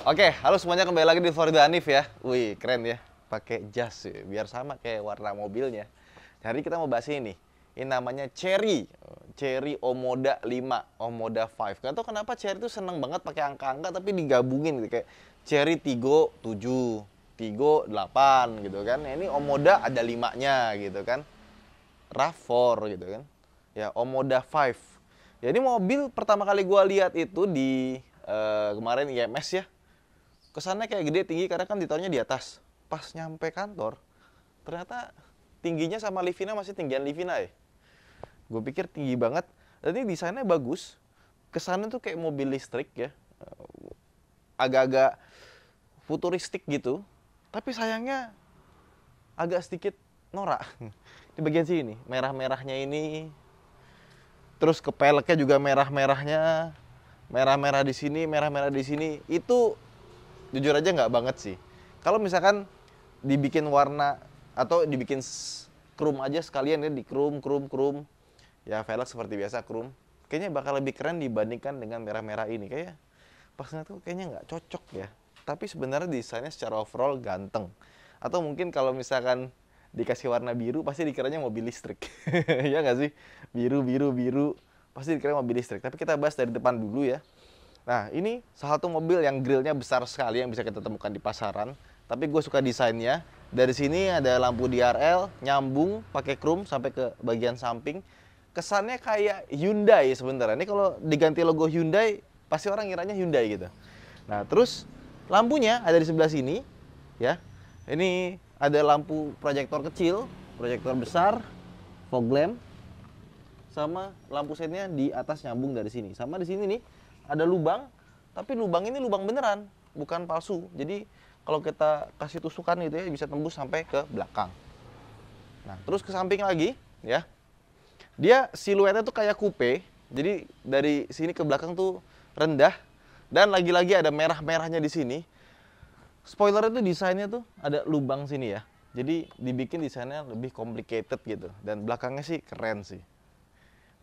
Oke, halo semuanya, kembali lagi di Florida Hanif ya. Wih, keren ya. Pakai jas ya, biar sama kayak warna mobilnya. Hari ini kita mau bahas ini. Ini namanya Chery. Chery Omoda 5, Omoda 5. Gak tau kenapa Chery tuh seneng banget pakai angka-angka tapi digabungin gitu kayak Chery Tiggo 7, Tiggo 8 gitu kan. Ini Omoda ada 5-nya gitu kan. RAV4 gitu kan. Ya, Omoda 5. Ya ini mobil pertama kali gua lihat itu di kemarin IMS ya. Kesannya kayak gede tinggi karena kan ditaruhnya di atas. Pas nyampe kantor, ternyata tingginya sama Livina masih tinggian Livina ya. Gue pikir tinggi banget. Dan ini desainnya bagus. Kesannya tuh kayak mobil listrik ya. Agak-agak futuristik gitu. Tapi sayangnya agak sedikit norak. Di bagian sini, merah-merahnya ini. Terus kepeleknya juga merah-merahnya. Merah-merah di sini, merah-merah di sini. Itu jujur aja nggak banget sih. Kalau misalkan dibikin warna atau dibikin chrome aja sekalian ya, di chrome. Ya velg seperti biasa chrome. Kayaknya bakal lebih keren dibandingkan dengan merah-merah ini. Kayak pas ngeliat tuh kayaknya nggak cocok ya. Tapi sebenarnya desainnya secara overall ganteng. Atau mungkin kalau misalkan dikasih warna biru pasti dikiranya mobil listrik. Ya nggak sih? Biru. Pasti dikira mobil listrik. Tapi kita bahas dari depan dulu ya. Nah, ini salah satu mobil yang grillnya besar sekali yang bisa kita temukan di pasaran. Tapi gue suka desainnya. Dari sini ada lampu DRL, nyambung pakai chrome sampai ke bagian samping. Kesannya kayak Hyundai sebenarnya. Ini kalau diganti logo Hyundai, pasti orang ngiranya Hyundai gitu. Nah, terus lampunya ada di sebelah sini, ya. Ini ada lampu proyektor kecil, proyektor besar, fog lamp, sama lampu sennya di atas nyambung dari sini. Sama di sini nih ada lubang, tapi lubang ini lubang beneran, bukan palsu. Jadi kalau kita kasih tusukan gitu ya bisa tembus sampai ke belakang. Nah, terus ke samping lagi ya. Dia siluetnya tuh kayak coupe. Jadi dari sini ke belakang tuh rendah dan lagi-lagi ada merah-merahnya di sini. Spoilernya tuh desainnya tuh ada lubang sini ya. Jadi dibikin desainnya lebih complicated gitu. Dan belakangnya sih keren sih.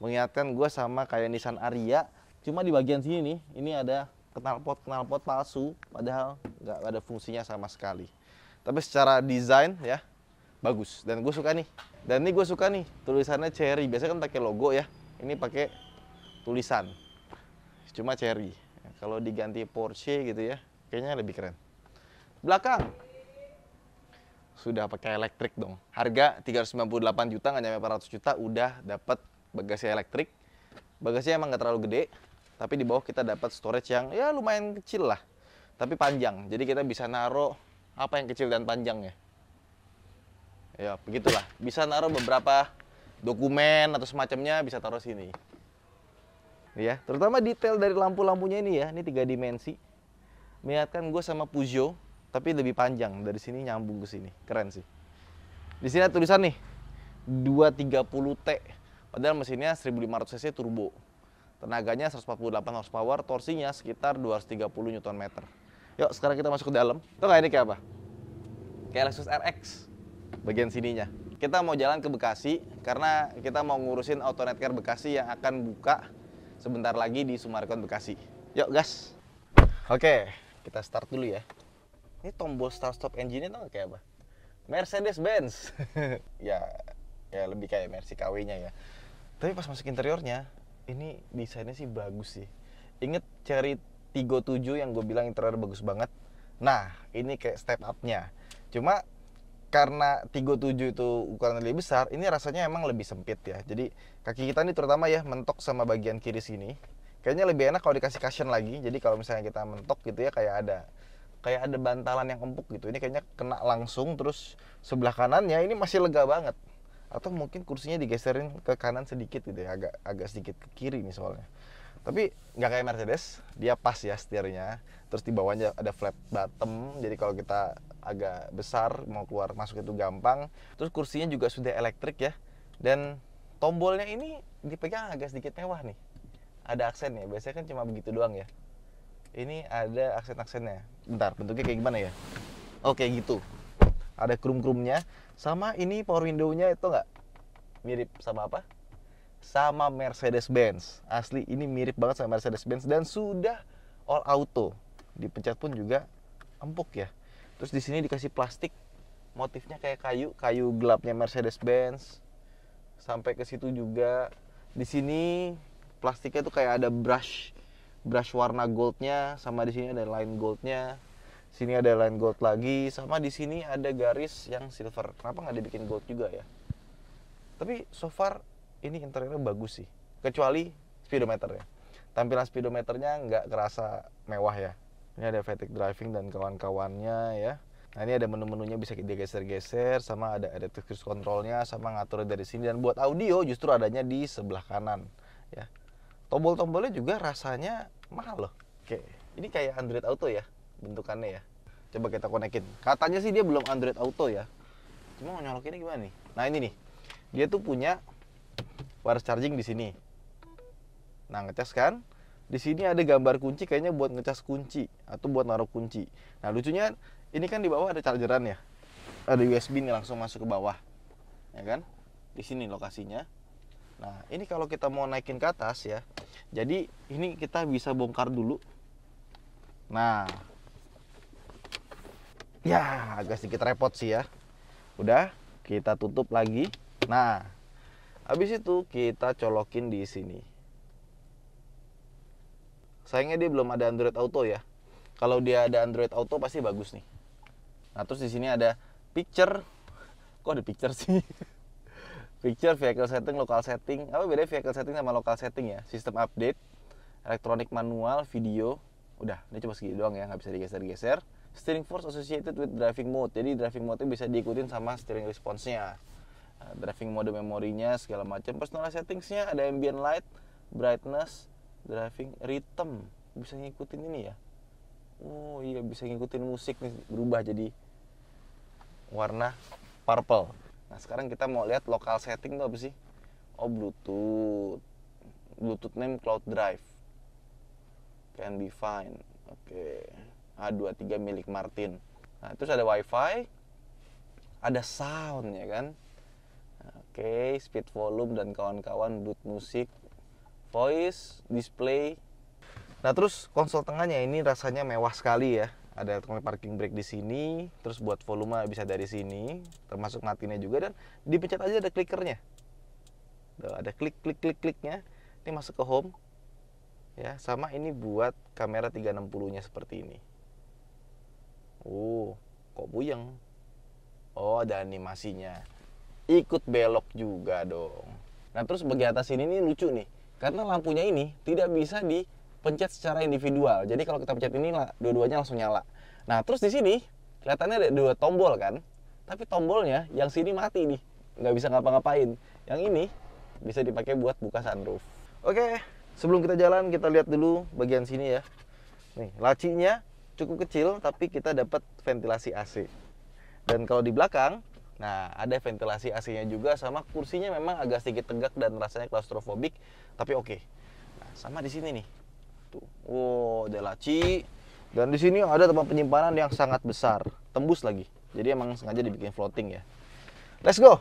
Mengingatkan gue sama kayak Nissan Ariya. Cuma di bagian sini nih, ini ada knalpot palsu, padahal nggak ada fungsinya sama sekali. Tapi secara desain ya, bagus. Dan gue suka nih. Dan ini gue suka nih, tulisannya Chery. Biasanya kan pakai logo ya, ini pakai tulisan. Cuma Chery. Kalau diganti Porsche gitu ya, kayaknya lebih keren. Belakang. Sudah pakai elektrik dong. Harga 398 juta, nggak nyampe 400 juta, udah dapat bagasi elektrik. Bagasinya emang nggak terlalu gede. Tapi di bawah kita dapat storage yang ya lumayan kecil lah. Tapi panjang. Jadi kita bisa naruh apa yang kecil dan panjang ya. Ya begitulah. Bisa naruh beberapa dokumen atau semacamnya bisa taruh sini. Ya, terutama detail dari lampu-lampunya ini ya. Ini 3 dimensi. Mengingatkan gue sama Peugeot. Tapi lebih panjang. Dari sini nyambung ke sini. Keren sih. Di sini ada tulisan nih. 230T. Padahal mesinnya 1500 cc turbo. Tenaganya 148 horsepower, torsinya sekitar 230 Nm. Yuk, sekarang kita masuk ke dalam. Tuh nggak ini kayak apa? Kayak Lexus RX. Bagian sininya. Kita mau jalan ke Bekasi, karena kita mau ngurusin Auto Netcare Bekasi yang akan buka sebentar lagi di Sumarekon Bekasi. Yuk, gas! Oke, kita start dulu ya. Ini tombol start-stop engine-nya tuh kayak apa? Mercedes-Benz. ya lebih kayak Mercy KW-nya ya. Tapi pas masuk interiornya, ini desainnya sih bagus sih. Ingat Chery Tiggo 7 yang gue bilang interior bagus banget. Nah, ini kayak step up-nya. Cuma karena Tiggo 7 itu ukuran lebih besar, ini rasanya emang lebih sempit ya. Jadi kaki kita ini terutama ya mentok sama bagian kiri sini. Kayaknya lebih enak kalau dikasih cushion lagi. Jadi kalau misalnya kita mentok gitu ya kayak ada bantalan yang empuk gitu. Ini kayaknya kena langsung, terus sebelah kanannya ini masih lega banget. Atau mungkin kursinya digeserin ke kanan sedikit gitu ya, agak sedikit ke kiri nih soalnya. Tapi nggak kayak Mercedes, dia pas ya setirnya. Terus di bawahnya ada flat bottom, jadi kalau kita agak besar mau keluar masuk itu gampang. Terus kursinya juga sudah elektrik ya. Dan tombolnya ini dipegang agak sedikit mewah nih. Ada aksennya, biasanya kan cuma begitu doang ya. Ini ada aksen-aksennya. Bentar, bentuknya kayak gimana ya? Oh, kayak gitu. Ada krum-krumnya. Sama ini power window-nya itu nggak mirip sama apa? Sama Mercedes-Benz. Asli ini mirip banget sama Mercedes-Benz dan sudah all auto. dipencet pun juga empuk ya. Terus di sini dikasih plastik, motifnya kayak kayu gelapnya Mercedes-Benz. Sampai ke situ juga. Di sini plastiknya tuh kayak ada brush warna goldnya, sama di sini ada line goldnya. Sini ada line gold lagi, sama di sini ada garis yang silver. Kenapa nggak dibikin gold juga ya? Tapi so far ini interiornya bagus sih, kecuali speedometernya. Tampilan speedometernya nggak kerasa mewah ya. Ini ada Fatigue Driving dan kawan-kawannya ya. Nah ini ada menu-menunya bisa digeser-geser, sama ada adaptive cruise controlnya, sama ngatur dari sini. Dan buat audio justru adanya di sebelah kanan ya. Tombol-tombolnya juga rasanya mahal loh. Oke, ini kayak Android Auto ya bentukannya ya. Coba kita konekin. Katanya sih dia belum Android Auto ya. Cuma mau nyolokinnya gimana nih? Nah ini nih, dia tuh punya wireless charging di sini. Nah ngecas kan? Di sini ada gambar kunci, kayaknya buat ngecas kunci atau buat naruh kunci. Nah lucunya ini kan di bawah ada chargeran ya. Ada USB nih langsung masuk ke bawah, ya kan? Di sini lokasinya. Nah ini kalau kita mau naikin ke atas ya. Jadi ini kita bisa bongkar dulu. Nah, ya agak sedikit repot sih ya. Udah, kita tutup lagi. Nah, habis itu kita colokin di sini. Sayangnya dia belum ada Android Auto ya. Kalau dia ada Android Auto pasti bagus nih. Nah, terus di sini ada picture. Kok ada picture sih? Picture, vehicle setting, local setting. Apa bedanya vehicle setting sama local setting ya? Sistem update, elektronik manual, video. Udah, ini cuma segini doang ya, nggak bisa digeser-geser. Steering force associated with driving mode. Jadi driving mode-nya bisa diikutin sama steering response-nya. Nah, driving mode memorinya segala macam. Personal settings-nya ada ambient light, brightness, driving rhythm. Bisa ngikutin ini ya. Oh iya, bisa ngikutin musik nih, berubah jadi warna purple. Nah, sekarang kita mau lihat local setting itu apa sih? Oh, Bluetooth. Bluetooth name Cloud Drive. Can be fine. Oke. A23 milik Martin. Nah, terus ada Wi-Fi. Ada sound ya kan? Oke, speed volume dan kawan-kawan, Bluetooth musik, voice, display. Nah, terus konsol tengahnya ini rasanya mewah sekali ya. Ada elektronik parking brake di sini, terus buat volume bisa dari sini, termasuk matinnya juga, dan dipencet aja ada clickernya. Tuh, ada kliknya. Ini masuk ke home. Ya, sama ini buat kamera 360-nya seperti ini. Kok buyeng? Oh, ada animasinya. Ikut belok juga dong. Nah, terus bagian atas ini nih lucu nih. Karena lampunya ini tidak bisa dipencet secara individual. Jadi kalau kita pencet ini dua-duanya langsung nyala. Nah, terus di sini kelihatannya ada dua tombol kan? Tapi tombolnya yang sini mati nih. Nggak bisa ngapa-ngapain. Yang ini bisa dipakai buat buka sunroof. Oke. Sebelum kita jalan, kita lihat dulu bagian sini ya. Nih, lacinya cukup kecil, tapi kita dapat ventilasi AC. Dan kalau di belakang, nah ada ventilasi AC-nya juga, sama kursinya memang agak sedikit tegak dan rasanya klaustrofobik, tapi oke. Nah, sama di sini nih. Tuh, wow, ada laci. Dan di sini ada tempat penyimpanan yang sangat besar, tembus lagi. Jadi emang sengaja dibikin floating ya. Let's go.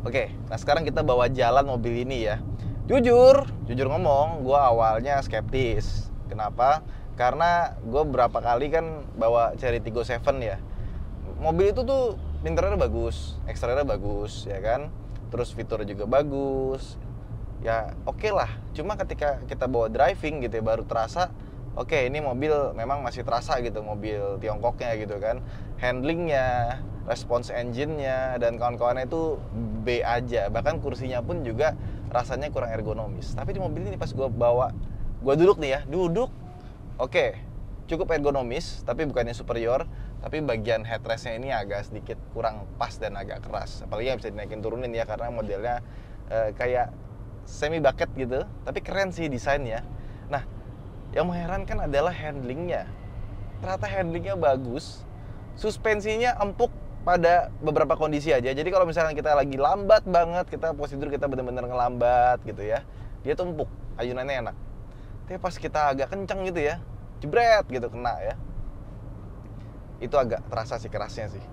Oke, nah sekarang kita bawa jalan mobil ini ya. Jujur ngomong, gue awalnya skeptis. Kenapa? Karena gue berapa kali kan bawa Chery Tiggo 7 ya. Mobil itu tuh interiornya bagus, eksteriornya bagus, ya kan. Terus fiturnya juga bagus. Ya oke lah. Cuma ketika kita bawa driving gitu ya, baru terasa, oke, ini mobil memang masih terasa gitu, mobil Tiongkoknya gitu kan. Handlingnya, response engine-nya, dan kawan-kawannya itu B aja. Bahkan kursinya pun juga rasanya kurang ergonomis. Tapi di mobil ini pas gue bawa, gue duduk nih ya, oke, cukup ergonomis, tapi bukannya superior. Tapi bagian headrest-nya ini agak sedikit kurang pas dan agak keras. Apalagi yang bisa dinaikin turunin ya, karena modelnya kayak semi bucket gitu. Tapi keren sih desainnya. Nah, yang mengherankan adalah handlingnya. Ternyata handlingnya bagus, suspensinya empuk pada beberapa kondisi aja. Jadi kalau misalnya kita lagi lambat banget, kita posisi kita benar-benar ngelambat gitu ya, dia tuh empuk, ayunannya enak. Tapi pas kita agak kencang gitu ya, jebret gitu, kena ya, itu agak terasa sih kerasnya sih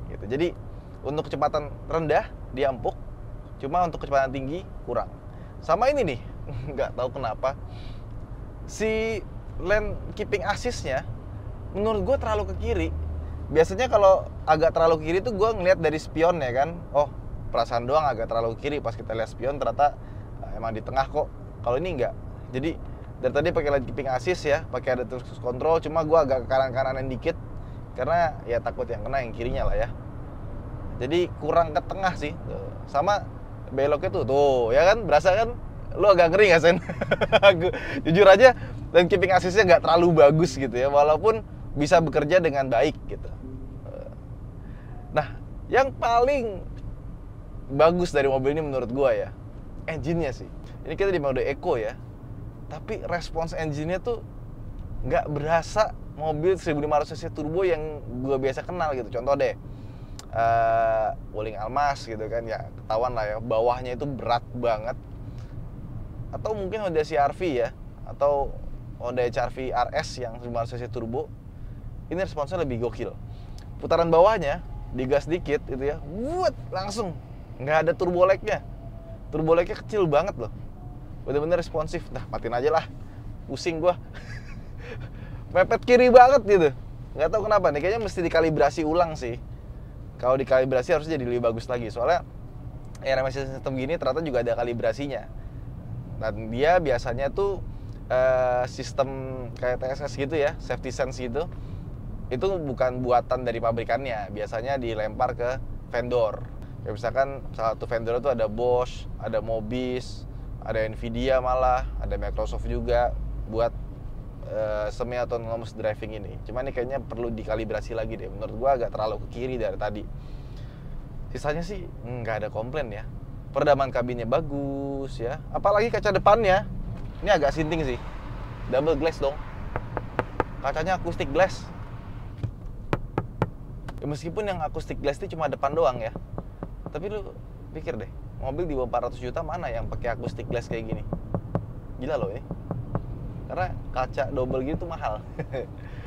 gitu. Jadi untuk kecepatan rendah dia empuk, cuma untuk kecepatan tinggi kurang. Sama ini nih, nggak tahu kenapa si lane keeping assist-nya menurut gue terlalu ke kiri. Biasanya kalau agak terlalu ke kiri tuh gue ngeliat dari spion ya kan. Oh, perasaan doang agak terlalu ke kiri. Pas kita lihat spion ternyata emang di tengah kok. Kalau ini enggak. Jadi dari tadi pakai light keeping assist ya, pakai ada cruise control, cuma gue agak ke kanan-kananan dikit karena ya takut yang kena yang kirinya lah ya. Jadi kurang ke tengah sih. Sama beloknya tuh ya kan, berasa kan lu agak ngeri nggak Sen? Jujur aja light keeping assist-nya nggak terlalu bagus gitu ya, walaupun bisa bekerja dengan baik gitu. Nah, yang paling bagus dari mobil ini menurut gue ya, engine-nya sih. Ini kita di mode Eco ya, tapi respons engine-nya tuh nggak berasa mobil 1500 cc turbo yang gue biasa kenal gitu. Contoh deh, Wuling Almas gitu kan ya, ketahuan lah ya, bawahnya itu berat banget. Atau mungkin Honda CR-V ya, atau Honda CR-V RS yang 1500 cc turbo, ini responsnya lebih gokil. Putaran bawahnya digas dikit itu ya, langsung nggak ada turbo lag-nya. Turbo lag-nya kecil banget loh, bener-bener responsif. Nah, matiin aja lah, pusing gua. Mepet kiri banget gitu, nggak tahu kenapa nih, kayaknya mesti dikalibrasi ulang sih. Kalau dikalibrasi harus jadi lebih bagus lagi, soalnya namanya sistem gini ternyata juga ada kalibrasinya. Dan dia biasanya tuh sistem kayak TSS gitu ya, safety sense gitu, itu bukan buatan dari pabrikannya, biasanya dilempar ke vendor. Kayak misalkan salah satu vendor itu ada Bosch, ada Mobis, ada Nvidia malah, ada Microsoft juga buat semi autonomous driving ini. Cuma ini kayaknya perlu dikalibrasi lagi deh. Menurut gua agak terlalu ke kiri dari tadi. Sisanya sih nggak ada komplain ya. Peredaman kabinnya bagus ya. Apalagi kaca depannya, ini agak sinting sih. Double glass dong. Kacanya acoustic glass. Ya, meskipun yang acoustic glass itu cuma depan doang ya. Tapi lu pikir deh, mobil di bawah 400 juta mana yang pakai acoustic glass kayak gini? Gila loh ini. Karena kaca double gitu mahal.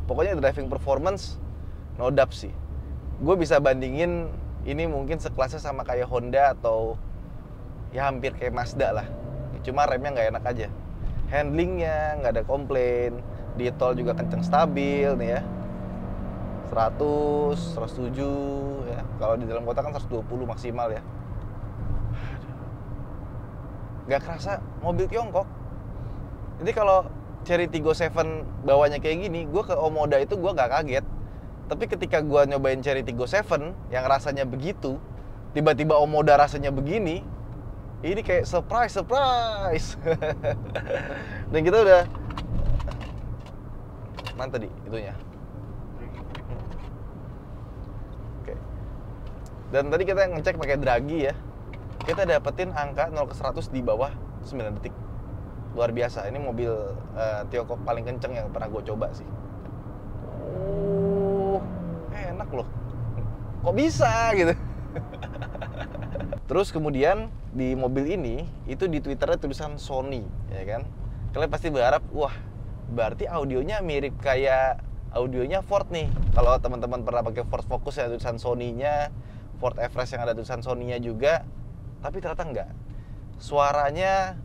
Pokoknya driving performance no doubt sih. Gue bisa bandingin ini mungkin sekelasnya sama kayak Honda atau ya hampir kayak Mazda lah. Cuma remnya nggak enak aja. Handlingnya nggak ada komplain. Di tol juga kenceng stabil nih ya. 100, 107 ya. Kalau di dalam kota kan 120 maksimal ya. Nggak kerasa mobil Tiongkok. Jadi kalau Chery Tiggo 7 bawahnya kayak gini, gue ke Omoda itu gue gak kaget. Tapi ketika gue nyobain Chery Tiggo 7 yang rasanya begitu, tiba-tiba Omoda rasanya begini, ini kayak surprise. Dan kita udah mana tadi itunya. Oke. Dan tadi kita ngecek pakai Draghi ya, kita dapetin angka 0 ke 100 di bawah 9 detik. Luar biasa, ini mobil Tiongkok paling kenceng yang pernah gue coba sih. Enak loh. Kok bisa gitu. Terus kemudian di mobil ini, itu di Twitternya tulisan Sony, ya kan. Kalian pasti berharap, wah berarti audionya mirip kayak audionya Ford nih. Kalau teman-teman pernah pakai Ford Focus yang ada tulisan Sony-nya, Ford Everest yang ada tulisan Sony-nya juga. Tapi ternyata enggak. Suaranya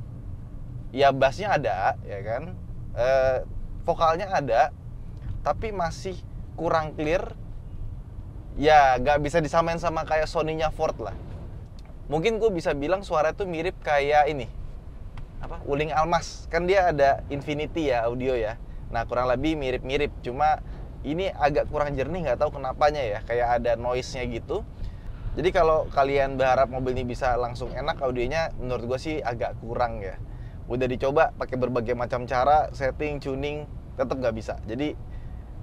ya bassnya ada, ya kan, vokalnya ada, tapi masih kurang clear. Ya nggak bisa disamain sama kayak Sony-nya Ford lah. Mungkin gue bisa bilang suara itu mirip kayak ini, apa, Wuling Almas. Kan dia ada Infinity ya audio ya. Nah kurang lebih mirip-mirip. Cuma ini agak kurang jernih, nggak tahu kenapanya ya. Kayak ada noise-nya gitu. Jadi kalau kalian berharap mobil ini bisa langsung enak audionya, menurut gue sih agak kurang ya. Udah dicoba pakai berbagai macam cara, setting, tuning, tetap nggak bisa. Jadi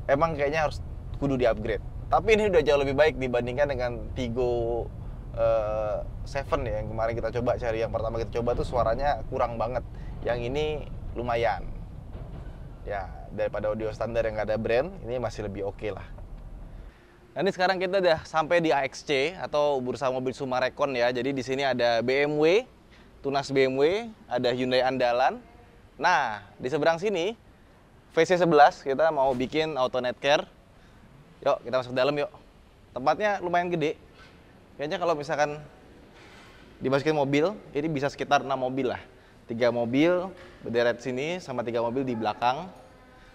emang kayaknya harus kudu di-upgrade. Tapi ini udah jauh lebih baik dibandingkan dengan Tiggo 7 ya, yang kemarin kita coba cari. Yang pertama kita coba tuh suaranya kurang banget. Yang ini lumayan. Ya, daripada audio standar yang nggak ada brand, ini masih lebih oke lah. Nah, ini sekarang kita udah sampai di AXC atau Bursa Mobil Sumarekon ya. Jadi di sini ada BMW, tunas BMW, ada Hyundai Andalan. Nah, di seberang sini VC11 kita mau bikin auto net care. Yuk, kita masuk ke dalam yuk. Tempatnya lumayan gede. Kayaknya kalau misalkan dimasukin mobil, ini bisa sekitar 6 mobil lah. 3 mobil berderet sini sama 3 mobil di belakang.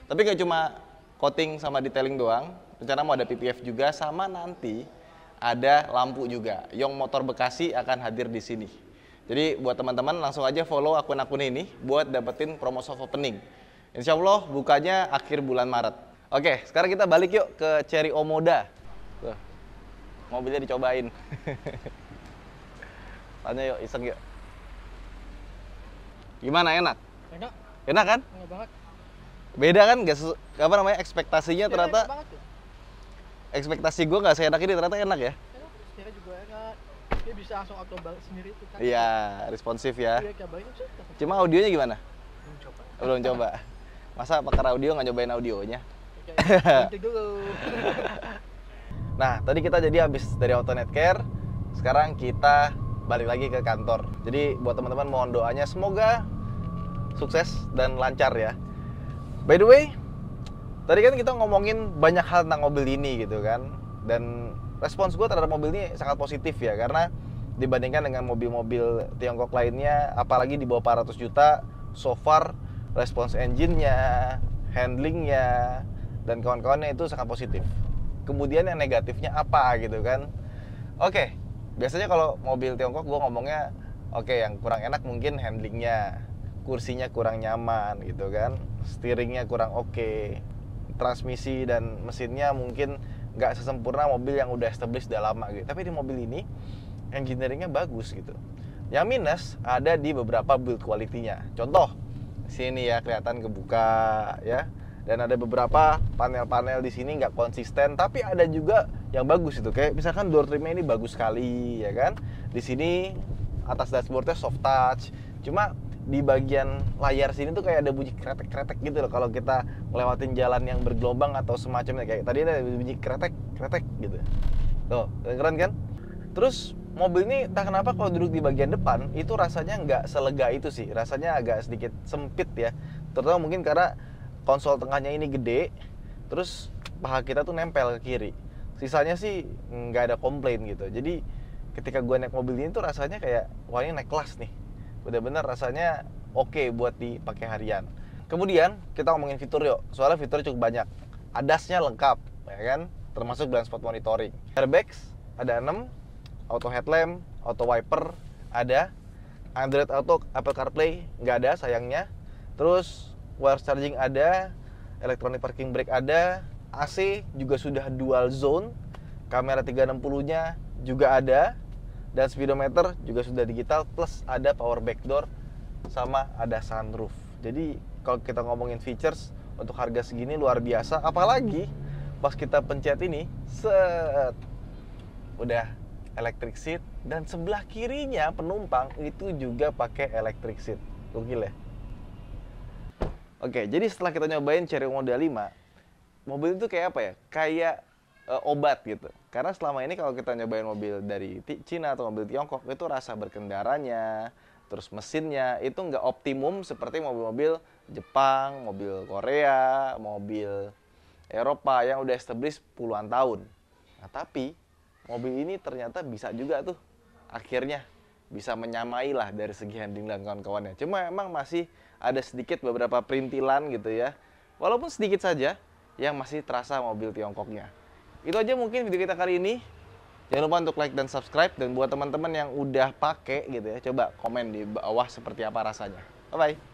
Tapi nggak cuma coating sama detailing doang. Rencana mau ada PPF juga, sama nanti ada lampu juga. Yong Motor Bekasi akan hadir di sini. Jadi buat teman-teman langsung aja follow akun-akun ini buat dapetin promo soft opening. Insya Allah bukanya akhir bulan Maret. Oke, sekarang kita balik yuk ke Chery Omoda. Tuh, mobilnya dicobain. Tanya yuk, iseng yuk. Gimana, enak? Enak. Enak kan? Enak banget. Beda kan? Apa namanya, ekspektasinya ternyata. Enak banget tuh. Ekspektasi gue nggak seenak ini, ternyata enak ya? Enak, setirnya juga enak. Dia bisa langsung auto balik sendiri tuh kan. Iya, responsif ya. Iya, kabarnya tuh. Cuma audionya gimana? Belum coba. Belum coba. Masa pakar audio nggak nyobain audionya? Oke, nanti dulu. Nah, tadi kita jadi habis dari AutoNet Care. Sekarang kita balik lagi ke kantor. Jadi buat teman-teman mohon doanya semoga sukses dan lancar ya. By the way, tadi kan kita ngomongin banyak hal tentang mobil ini gitu kan. Dan respons gue terhadap mobil ini sangat positif ya, karena dibandingkan dengan mobil-mobil Tiongkok lainnya, apalagi di bawah 400 juta, so far respons engine-nya, handling-nya, dan kawan-kawannya itu sangat positif. Kemudian yang negatifnya apa gitu kan. Oke, biasanya kalau mobil Tiongkok gue ngomongnya, oke, yang kurang enak mungkin handling-nya, kursinya kurang nyaman gitu kan, steeringnya kurang oke, transmisi dan mesinnya mungkin nggak sesempurna mobil yang udah established udah lama gitu. Tapi di mobil ini engineeringnya bagus gitu. Yang minus ada di beberapa build quality-nya. Contoh, sini ya kelihatan kebuka ya, dan ada beberapa panel-panel di sini nggak konsisten, tapi ada juga yang bagus itu. Kayak misalkan door trimnya ini bagus sekali ya kan. Di sini atas dashboardnya soft touch. Cuma di bagian layar sini tuh kayak ada bunyi kretek-kretek gitu loh kalau kita ngelewatin jalan yang bergelombang atau semacamnya. Kayak tadi ada bunyi kretek-kretek gitu. Tuh, keren kan? Terus mobil ini entah kenapa kalau duduk di bagian depan itu rasanya nggak selega itu sih. Rasanya agak sedikit sempit ya. Terutama mungkin karena konsol tengahnya ini gede, terus paha kita tuh nempel ke kiri. Sisanya sih nggak ada komplain gitu. Jadi ketika gue naik mobil ini tuh rasanya kayak, wah ini naik kelas nih. Bener-bener rasanya oke buat dipakai harian. Kemudian kita ngomongin fitur yuk. Soalnya fiturnya cukup banyak. ADAS-nya lengkap, ya kan? Termasuk blind spot monitoring. Airbags ada 6, auto headlamp, auto wiper ada, Android Auto, Apple CarPlay nggak ada sayangnya. Terus wireless charging ada, electronic parking brake ada, AC juga sudah dual zone, kamera 360-nya juga ada, dan speedometer juga sudah digital, plus ada power back door sama ada sunroof. Jadi kalau kita ngomongin features untuk harga segini luar biasa. Apalagi pas kita pencet ini, set, udah electric seat, dan sebelah kirinya penumpang itu juga pakai electric seat. Gokil ya. Oke, jadi setelah kita nyobain Chery Omoda 5, mobil itu kayak apa ya? Kayak obat gitu. Karena selama ini kalau kita nyobain mobil dari Cina atau mobil Tiongkok, itu rasa berkendaranya, terus mesinnya itu nggak optimum seperti mobil-mobil Jepang, mobil Korea, mobil Eropa yang udah established puluhan tahun. Nah, tapi mobil ini ternyata bisa juga tuh akhirnya bisa menyamai lah dari segi handling dan kawan-kawannya. Cuma emang masih ada sedikit beberapa perintilan gitu ya, walaupun sedikit saja yang masih terasa mobil Tiongkoknya. Itu aja mungkin video kita kali ini. Jangan lupa untuk like dan subscribe, dan buat teman-teman yang udah pakai gitu ya, coba komen di bawah seperti apa rasanya. Bye bye.